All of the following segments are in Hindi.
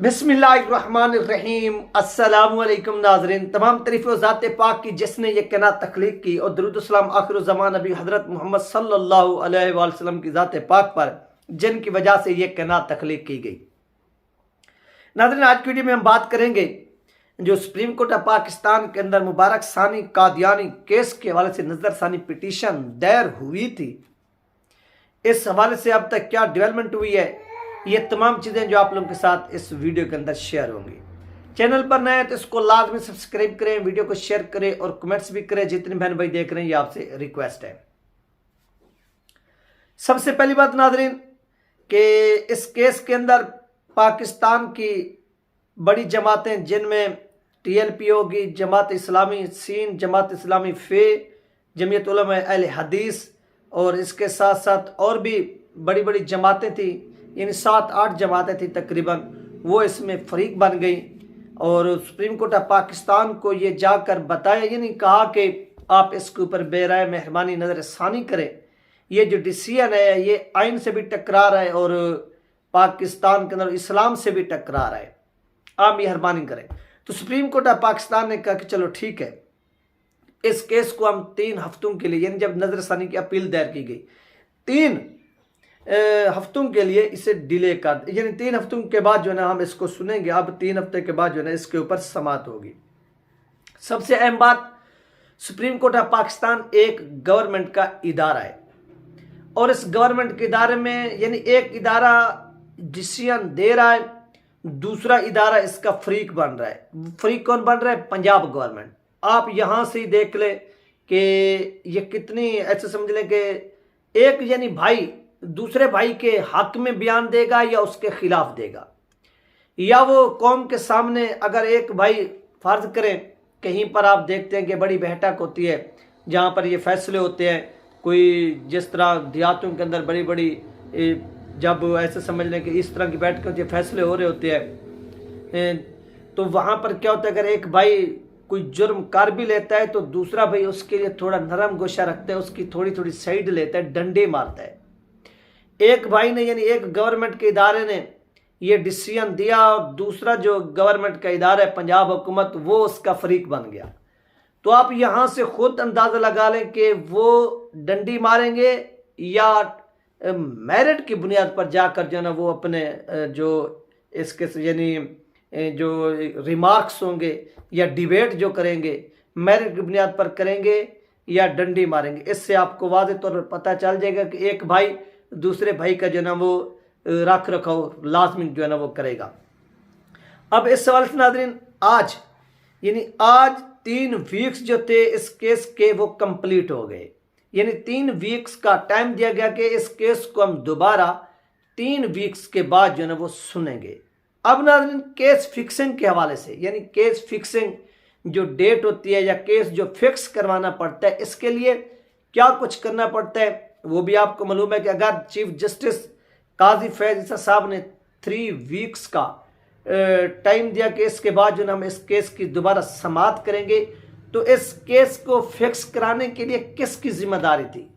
बिस्मिल्लाहिर्रहमानिर्रहीम। अस्सलामुअलैकुम नाज़रीन, तमाम तारीफ़ ज़ात पाक की जिसने ये कायनात तख्लीक की और दरूद सलाम आखिर ज़मान नबी हज़रत मोहम्मद सल्लल्लाहु अलैहि वसल्लम की ज़ात पाक पर जिनकी वजह से ये कायनात तख्लीक की गई। नाज़रीन, आज की वीडियो में हम बात करेंगे जो सुप्रीम कोर्ट ऑफ पाकिस्तान के अंदर मुबारक सानी कादियानी केस के हवाले से नज़रसानी पिटीशन दायर हुई थी, इस हवाले से अब तक क्या डेवलपमेंट हुई है, ये तमाम चीज़ें जो आप लोगों के साथ इस वीडियो के अंदर शेयर होंगी। चैनल पर नए हैं तो इसको लाजमी सब्सक्राइब करें, वीडियो को शेयर करें और कमेंट्स भी करें। जितने बहन भाई देख रहे हैं ये आपसे रिक्वेस्ट है। सबसे पहली बात नाज़रीन कि इस केस के अंदर पाकिस्तान की बड़ी जमातें जिनमें TLP होगी, जमात इस्लामी सीन, जमात इस्लामी फे, जमीयत उलमा अहले हदीस और इसके साथ साथ और भी बड़ी बड़ी जमातें थी, यानी 7-8 जमातें थी तकरीबन, वो इसमें फरीक बन गई और सुप्रीम कोर्ट ऑफ पाकिस्तान को ये जाकर बताया, यानी कहा कि आप इसके ऊपर बेराए मेहरबानी नज़रसानी करें। ये जो डिसीजन है ये आइन से भी टकरा रहा है और पाकिस्तान के अंदर इस्लाम से भी टकरा रहा है, आप मेहरबानी करें। तो सुप्रीम कोर्ट ऑफ पाकिस्तान ने कहा कि चलो ठीक है, इस केस को हम 3 हफ्तों के लिए, यानी जब नज़रसानी की अपील दायर की गई 3 हफ्तों के लिए इसे डिले कर, यानी 3 हफ्तों के बाद जो है ना हम इसको सुनेंगे। अब 3 हफ्ते के बाद जो है ना इसके ऊपर समाअत होगी। सबसे अहम बात, सुप्रीम कोर्ट ऑफ पाकिस्तान एक गवर्नमेंट का इदारा है और इस गवर्नमेंट के इदारे में यानी एक इदारा डिसीजन दे रहा है, दूसरा इदारा इसका फरीक बन रहा है। फरीक कौन बन रहा है? पंजाब गवर्नमेंट। आप यहां से ही देख ले कि ये कितनी, ऐसे समझ लें कि एक यानी भाई दूसरे भाई के हक में बयान देगा या उसके खिलाफ देगा, या वो कौम के सामने अगर एक भाई फर्ज करें कहीं पर आप देखते हैं कि बड़ी बैठक होती है जहां पर ये फैसले होते हैं, कोई जिस तरह देहातों के अंदर बड़ी बड़ी जब ऐसे समझ लें कि इस तरह की बैठक होती है, फैसले हो रहे होते हैं, तो वहां पर क्या होता है, अगर एक भाई कोई जुर्म कर भी लेता है तो दूसरा भाई उसके लिए थोड़ा नरम गोशा रखता है, उसकी थोड़ी थोड़ी साइड लेता है, डंडे मारता है। एक भाई ने यानी एक गवर्नमेंट के इदारे ने ये डिसीजन दिया और दूसरा जो गवर्नमेंट का इदारा है पंजाब हुकूमत, वो उसका फरीक बन गया। तो आप यहां से खुद अंदाजा लगा लें कि वो डंडी मारेंगे या मेरिट की बुनियाद पर जाकर जो है ना वो अपने जो इसके यानी जो रिमार्क्स होंगे या डिबेट जो करेंगे मेरिट की बुनियाद पर करेंगे या डंडी मारेंगे। इससे आपको वाज़ेह तौर पर पता चल जाएगा कि एक भाई दूसरे भाई का जो है ना वो रख रखाव लाजमी जो है ना वो करेगा। अब इस सवाल से नाज़रीन आज यानी आज 3 वीक्स जो थे इस केस के वो कंप्लीट हो गए, यानी 3 वीक्स का टाइम दिया गया कि इस केस को हम दोबारा 3 वीक्स के बाद जो है ना वो सुनेंगे। अब नाज़रीन केस फिक्सिंग के हवाले से, यानी केस फिक्सिंग जो डेट होती है या केस जो फिक्स करवाना पड़ता है, इसके लिए क्या कुछ करना पड़ता है वो भी आपको मालूम है कि अगर चीफ जस्टिस काजी फैज ईसा साहब ने 3 वीक्स का टाइम दिया कि इसके बाद जो ना हम इस केस की दोबारा समाअत करेंगे, तो इस केस को फिक्स कराने के लिए किसकी जिम्मेदारी थी?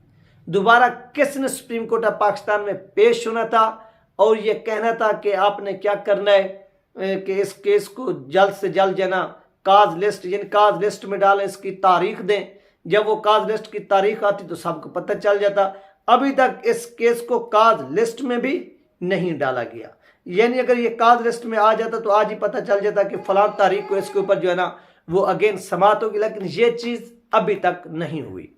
दोबारा किसने सुप्रीम कोर्ट ऑफ पाकिस्तान में पेश होना था और ये कहना था कि आपने क्या करना है कि इस केस को जल्द से जल्द जो है ना काज लिस्ट, यानी काज लिस्ट में डालें, इसकी तारीख दें। जब वो काज लिस्ट की तारीख आती तो सबको पता चल जाता। अभी तक इस केस को काज लिस्ट में भी नहीं डाला गया, यानी अगर ये काज लिस्ट में आ जाता तो आज ही पता चल जाता कि फलां तारीख को इसके ऊपर जो है ना वो अगेन समाअत होगी, लेकिन ये चीज़ अभी तक नहीं हुई।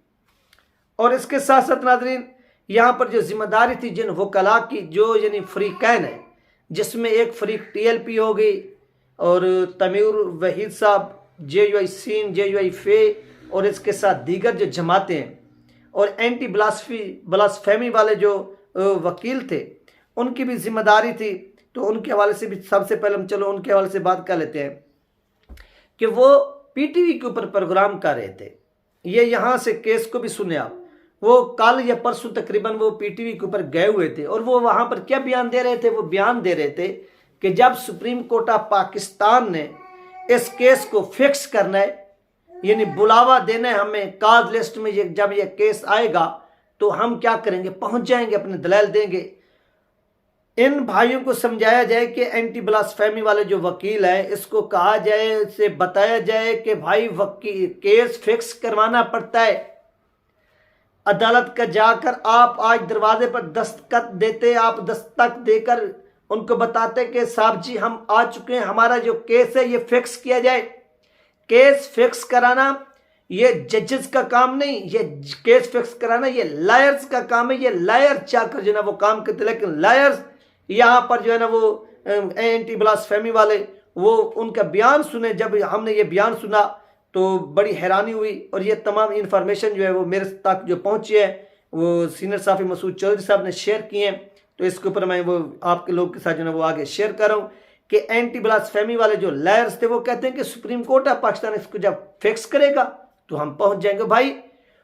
और इसके साथ साथ नाज़रीन यहाँ पर जो जिम्मेदारी थी जिन वकला की, जो यानी फरीकैन है, जिसमें एक फरीक TLP हो गई और तमीर वहीद साहब JUI सीन, JUI फे और इसके साथ दीगर जो जमातें हैं और एंटी ब्लास्फेमी वाले जो वकील थे, उनकी भी जिम्मेदारी थी। तो उनके हवाले से भी सबसे पहले हम चलो उनके हवाले से बात कर लेते हैं कि वो PTV के ऊपर प्रोग्राम कर रहे थे। ये यहाँ से केस को भी सुने आप, वो कल या परसों तकरीबन वो PTV के ऊपर गए हुए थे और वो वहाँ पर क्या बयान दे रहे थे? वो बयान दे रहे थे कि जब सुप्रीम कोर्ट ऑफ पाकिस्तान ने इस केस को फिक्स करना है, यानी बुलावा देना है हमें काज लिस्ट में, जब ये केस आएगा तो हम क्या करेंगे, पहुंच जाएंगे, अपने दलाल देंगे। इन भाइयों को समझाया जाए कि एंटी ब्लास्फेमी वाले जो वकील हैं, इसको कहा जाए, इसे बताया जाए कि भाई वकील केस फिक्स करवाना पड़ता है। अदालत का जाकर आप आज दरवाजे पर दस्तखत देते, आप दस्तक देकर उनको बताते कि साहब जी हम आ चुके हैं, हमारा जो केस है ये फिक्स किया जाए। केस फिक्स कराना ये जजेस का काम नहीं, ये केस फिक्स कराना ये लायर्स का काम है। ये लायर चाहकर जो है ना वो काम करते, लेकिन लायर्स यहाँ पर जो है ना वो एंटी ब्लास्फेमी वाले वो उनका बयान सुने। जब हमने ये बयान सुना तो बड़ी हैरानी हुई, और ये तमाम इंफॉर्मेशन जो है वो मेरे तक जो पहुंची है वो सीनियर साफी मसूद चौधरी साहब ने शेयर किए हैं। तो इसके ऊपर मैं वो आपके लोग के साथ जो है वो आगे शेयर कर रहा हूँ कि एंटी ब्लास्फेमी वाले जो लायर्स थे वो कहते हैं कि सुप्रीम कोर्ट ऑफ पाकिस्तान इसको जब फिक्स करेगा तो हम पहुंच जाएंगे। भाई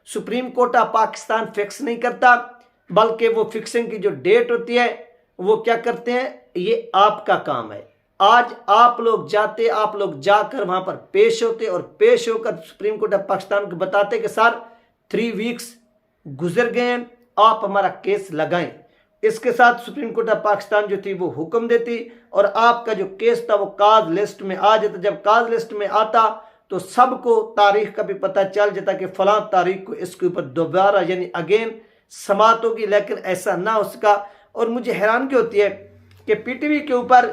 supreme court of Pakistan fix नहीं करता, बल्कि वो फिक्सिंग की जो डेट होती है वो क्या करते हैं, ये आपका काम है। आज आप लोग जाते, आप लोग जाकर वहां पर पेश होते और पेश होकर सुप्रीम कोर्ट ऑफ पाकिस्तान को बताते कि सर 3 वीक्स गुजर गए हैं, आप हमारा केस लगाएं। इसके साथ सुप्रीम कोर्ट ऑफ पाकिस्तान जो थी वो हुक्म देती और आपका जो केस था वो काज लिस्ट में आ जाता। जब काज लिस्ट में आता तो सबको तारीख का भी पता चल जाता कि फलां तारीख को इसके ऊपर दोबारा यानी अगेन समात होगी, लेकिन ऐसा ना हो सका। और मुझे हैरानगी होती है कि पीटीवी के ऊपर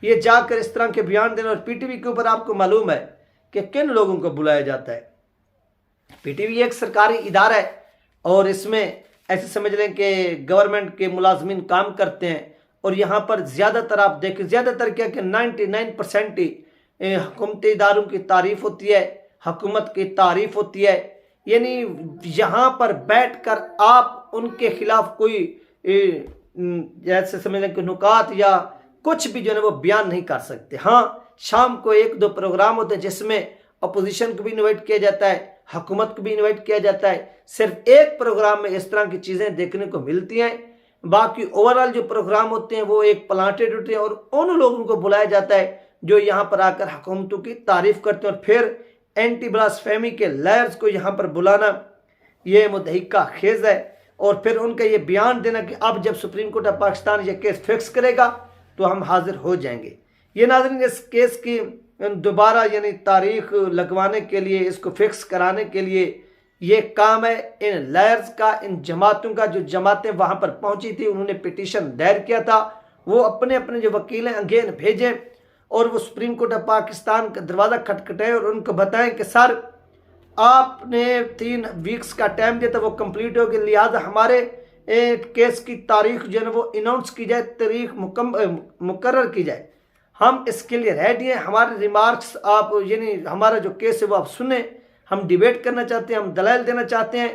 ये जाकर इस तरह के बयान देना, और पीटीवी के ऊपर आपको मालूम है कि किन लोगों को बुलाया जाता है। पीटीवी एक सरकारी इदारा है और इसमें ऐसे समझ लें कि गवर्नमेंट के मुलाजमीन काम करते हैं, और यहाँ पर ज़्यादातर आप देखें, ज़्यादातर क्या कि 99% ही हुकूमती इदारों की तारीफ होती है, हुकूमत की तारीफ होती है। यानी यहाँ पर बैठकर आप उनके खिलाफ कोई जैसे समझ लें कि नुकात या कुछ भी जो है वो बयान नहीं कर सकते। हाँ, शाम को 1-2 प्रोग्राम होते हैं जिसमें अपोजिशन को भी इन्वाइट किया जाता है, हुकूमत को भी इन्वाइट किया जाता है। सिर्फ एक प्रोग्राम में इस तरह की चीज़ें देखने को मिलती हैं, बाकी ओवरऑल जो प्रोग्राम होते हैं वो एक प्लांटेड होते हैं, और उन लोगों को बुलाया जाता है जो यहाँ पर आकर हुकूमतों की तारीफ करते हैं। और फिर एंटी ब्लास्फेमी के लायर्स को यहाँ पर बुलाना ये मुतहक्का खेज है, और फिर उनका ये बयान देना कि अब जब सुप्रीम कोर्ट ऑफ पाकिस्तान ये केस फिक्स करेगा तो हम हाजिर हो जाएंगे। ये नाज़रीन इस केस की दोबारा यानी तारीख लगवाने के लिए, इसको फिक्स कराने के लिए ये काम है इन लायर्स का, इन जमातों का। जो जमातें वहाँ पर पहुँची थी उन्होंने पिटीशन दायर किया था, वो अपने अपने जो वकील हैं अगेन भेजें और वो सुप्रीम कोर्ट ऑफ पाकिस्तान का दरवाज़ा खटखटाएं और उनको बताएं कि सर आपने 3 वीक्स का टाइम दिया था वो कंप्लीट हो गया, लिहाजा हमारे केस की तारीख जो है ना वो अनाउंस की जाए, तारीख मुकर्रर की जाए। हम इसके लिए रेडी हैं, हमारे रिमार्क्स आप यानी हमारा जो केस है वो आप सुने, हम डिबेट करना चाहते हैं, हम दलाइल देना चाहते हैं।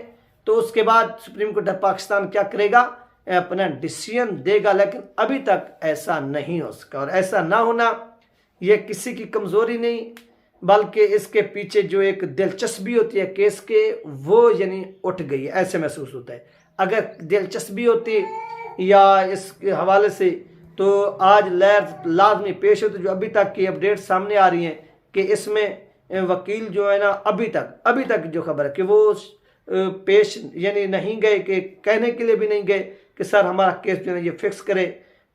तो उसके बाद सुप्रीम कोर्ट ऑफ पाकिस्तान क्या करेगा, अपना डिसीजन देगा। लेकिन अभी तक ऐसा नहीं हो सका, और ऐसा ना होना ये किसी की कमज़ोरी नहीं, बल्कि इसके पीछे जो एक दिलचस्पी होती है केस के वो यानी उठ गई है, ऐसे महसूस होता है। अगर दिलचस्पी होती या इस हवाले से तो आज लाजमी पेश होते। जो अभी तक की अपडेट सामने आ रही हैं कि इसमें वकील जो है ना अभी तक जो खबर है कि वो पेश यानी नहीं गए, कि कहने के लिए भी नहीं गए कि सर हमारा केस जो है ये फिक्स करे।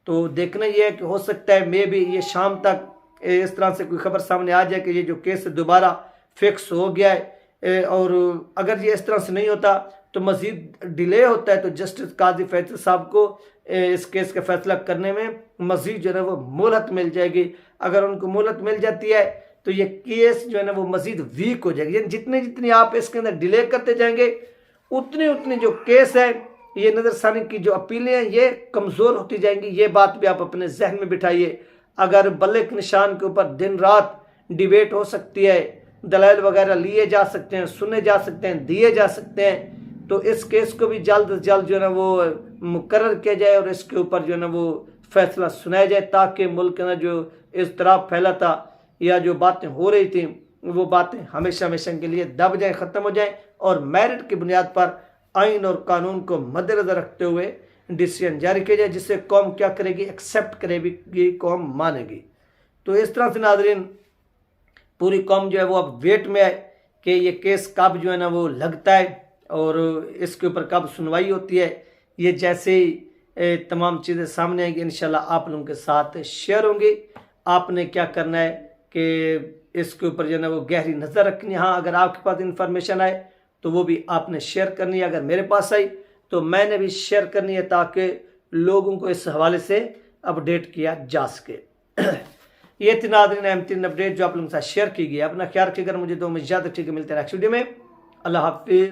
तो देखना ये है कि हो सकता है मे भी ये शाम तक इस तरह से कोई खबर सामने आ जाए कि ये जो केस दोबारा फिक्स हो गया है। और अगर ये इस तरह से नहीं होता तो मज़ीद डिले होता है, तो जस्टिस काजी फैसल साहब को इस केस का फैसला करने में मज़ीद जो है वो मोहलत मिल जाएगी। अगर उनको मोहलत मिल जाती है तो ये केस जो है ना वो मज़ीद वीक हो जाएगी। यानी जितनी आप इसके अंदर डिले करते जाएंगे उतनी जो केस है ये नज़रसानी की जो अपीलें हैं ये कमज़ोर होती जाएंगी। ये बात भी आप अपने जहन में बिठाइए। अगर बल्ले के निशान के ऊपर दिन रात डिबेट हो सकती है, दलाइल वगैरह लिए जा सकते हैं, सुने जा सकते हैं, दिए जा सकते हैं, तो इस केस को भी जल्द से जल्द जो है ना वो मुकर्रर किया जाए और इसके ऊपर जो है ना वो फैसला सुनाया जाए, ताकि मुल्क के अंदर जो इज़्तिराब फैला था या जो बातें हो रही थी वो बातें हमेशा के लिए दब जाएँ, ख़त्म हो जाएँ, और मेरिट की बुनियाद पर आइन और कानून को मद्देनज़र रखते हुए डिसीजन जारी किया जाए, जिससे कौम क्या करेगी, एक्सेप्ट करेगी, कौम मानेगी। तो इस तरह से नाज़रीन पूरी कौम जो है वो अब वेट में है कि ये केस कब जो है ना वो लगता है और इसके ऊपर कब सुनवाई होती है। ये जैसे तमाम चीज़ें सामने आएंगी, इंशाल्लाह आप लोगों के साथ शेयर होंगी। आपने क्या करना है कि इसके ऊपर जो है ना वो गहरी नज़र रखनी है। हाँ, अगर आपके पास इन्फॉर्मेशन आए तो वो भी आपने शेयर करनी है। अगर मेरे पास आई तो मैंने भी शेयर करनी है ताकि लोगों को इस हवाले से अपडेट किया जा सके। ये थी नाज़रीन अहम तरीन अपडेट जो आप लोगों के साथ शेयर की गई। अपना ख्याल रखिएगा, मुझे दो में ज़्यादा ठीक है। मिलते हैं नेक्स्ट वीडियो में। अल्लाह हाफिज़।